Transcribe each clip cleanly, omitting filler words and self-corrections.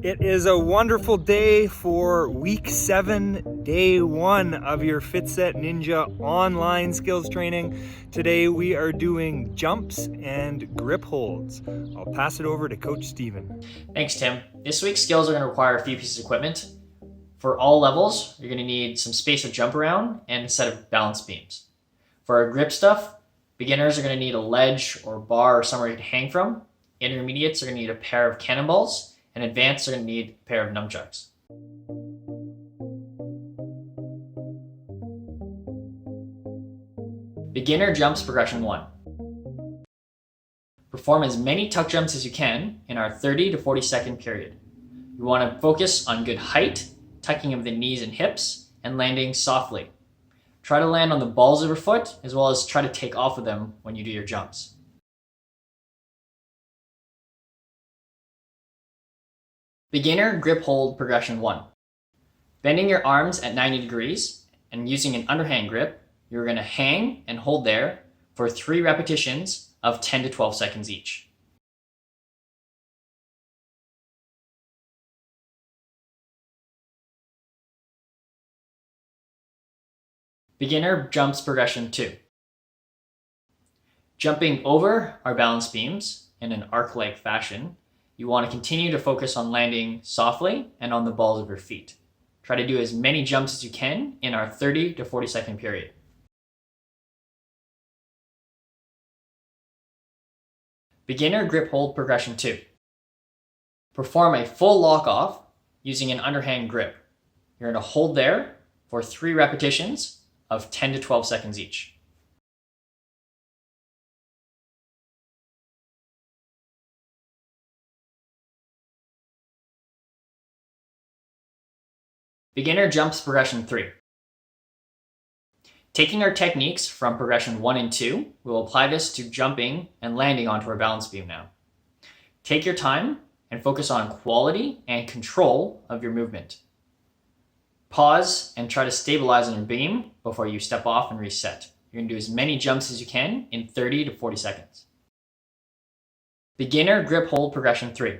It is a wonderful day for week 7, day 1 of your Fitset Ninja online skills training. Today we are doing jumps and grip holds. I'll pass it over to Coach Steven. Thanks, Tim. This week's skills are going to require a few pieces of equipment. For all levels, you're going to need some space to jump around and a set of balance beams. For our grip stuff, beginners are going to need a ledge or bar or somewhere you can hang from. Intermediates are going to need a pair of cannonballs. And advanced are going to need a pair of nunchucks. Beginner jumps progression 1. Perform as many tuck jumps as you can in our 30 to 40 second period. You want to focus on good height, tucking of the knees and hips, and landing softly. Try to land on the balls of your foot as well as try to take off of them when you do your jumps. Beginner grip hold progression 1. Bending your arms at 90 degrees and using an underhand grip, you're going to hang and hold there for 3 repetitions of 10 to 12 seconds each. Beginner jumps progression 2. Jumping over our balance beams in an arc-like fashion, you want to continue to focus on landing softly and on the balls of your feet. Try to do as many jumps as you can in our 30 to 40 second period. Beginner grip hold progression 2. Perform a full lock off using an underhand grip. You're going to hold there for 3 repetitions of 10 to 12 seconds each. Beginner jumps progression 3. Taking our techniques from progression 1 and 2, we'll apply this to jumping and landing onto our balance beam now. Take your time and focus on quality and control of your movement. Pause and try to stabilize on your beam before you step off and reset. You're going to do as many jumps as you can in 30 to 40 seconds. Beginner grip hold progression 3.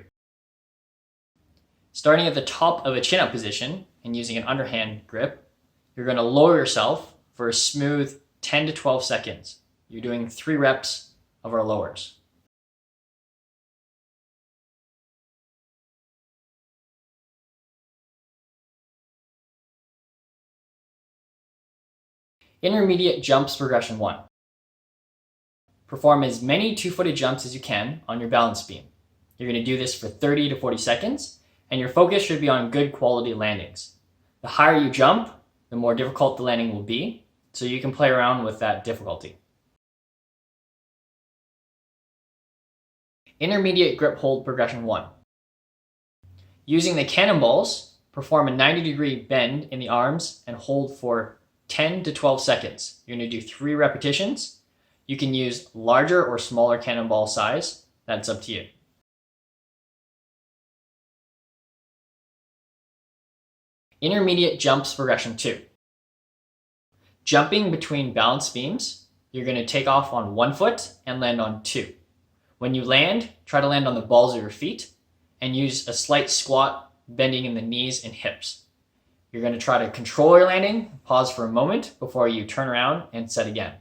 Starting at the top of a chin-up position and using an underhand grip, you're going to lower yourself for a smooth 10 to 12 seconds. You're doing 3 reps of our lowers. Intermediate jumps progression 1. Perform as many 2-footed jumps as you can on your balance beam. You're going to do this for 30 to 40 seconds. And your focus should be on good quality landings. The higher you jump, the more difficult the landing will be, so you can play around with that difficulty. Intermediate grip hold progression 1. Using the cannonballs, perform a 90-degree bend in the arms and hold for 10 to 12 seconds. You're going to do 3 repetitions. You can use larger or smaller cannonball size. That's up to you. Intermediate jumps progression 2. Jumping between balance beams, you're going to take off on 1 foot and land on 2. When you land, try to land on the balls of your feet and use a slight squat, bending in the knees and hips. You're going to try to control your landing, pause for a moment before you turn around and set again.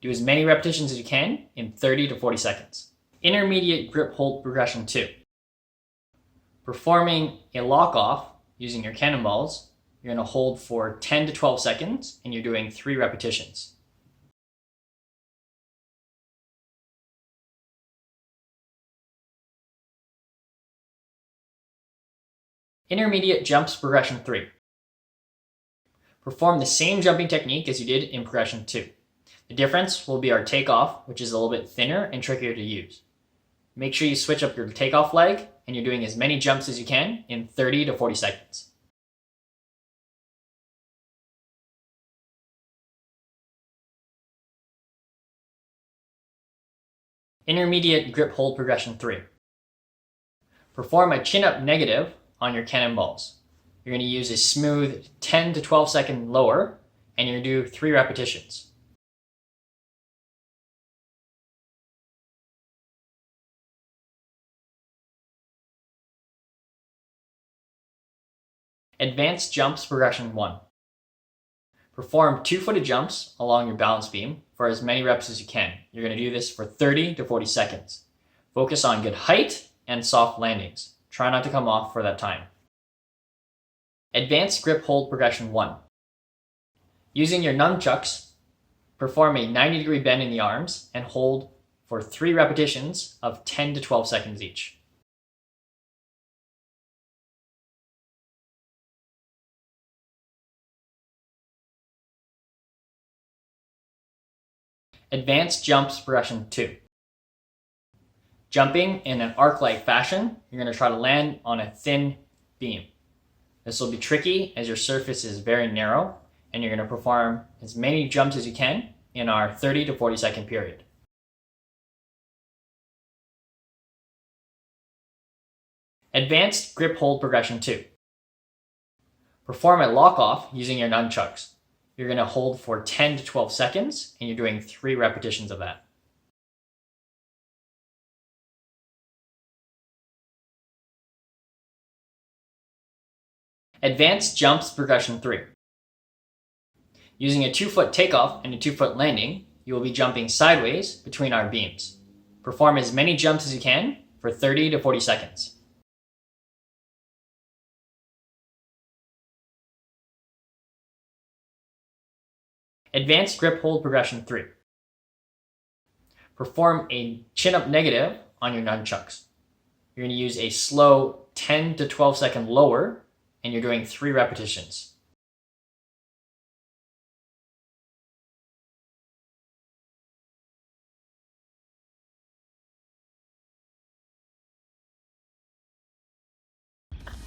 Do as many repetitions as you can in 30 to 40 seconds. Intermediate grip hold progression 2. Performing a lock off using your cannonballs, you're going to hold for 10 to 12 seconds and you're doing 3 repetitions. Intermediate jumps progression 3. Perform the same jumping technique as you did in progression 2. The difference will be our takeoff, which is a little bit thinner and trickier to use. Make sure you switch up your takeoff leg and you're doing as many jumps as you can in 30 to 40 seconds. Intermediate grip hold progression 3. Perform a chin-up negative on your cannonballs. You're going to use a smooth 10 to 12 second lower, and you're going to do 3 repetitions. Advanced jumps progression 1. Perform 2-footed jumps along your balance beam for as many reps as you can. You're going to do this for 30 to 40 seconds. Focus on good height and soft landings. Try not to come off for that time. Advanced grip hold progression 1. Using your nunchucks, perform a 90-degree bend in the arms and hold for 3 repetitions of 10 to 12 seconds each. Advanced jumps progression 2. Jumping in an arc-like fashion, you're going to try to land on a thin beam. This will be tricky as your surface is very narrow, and you're going to perform as many jumps as you can in our 30 to 40 second period. Advanced grip hold progression 2. Perform a lock-off using your nunchucks. You're going to hold for 10 to 12 seconds, and you're doing 3 repetitions of that. Advanced jumps progression 3. Using a 2-foot takeoff and a 2-foot landing, you will be jumping sideways between our beams. Perform as many jumps as you can for 30 to 40 seconds. Advanced grip hold progression 3. Perform a chin-up negative on your nunchucks. You're going to use a slow 10 to 12 second lower, and you're doing 3 repetitions.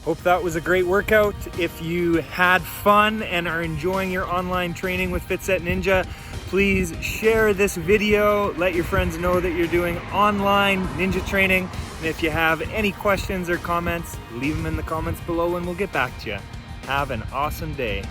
Hope that was a great workout. If you had fun and are enjoying your online training with Fitset Ninja, please share this video. Let your friends know that you're doing online ninja training. And if you have any questions or comments, leave them in the comments below and we'll get back to you. Have an awesome day.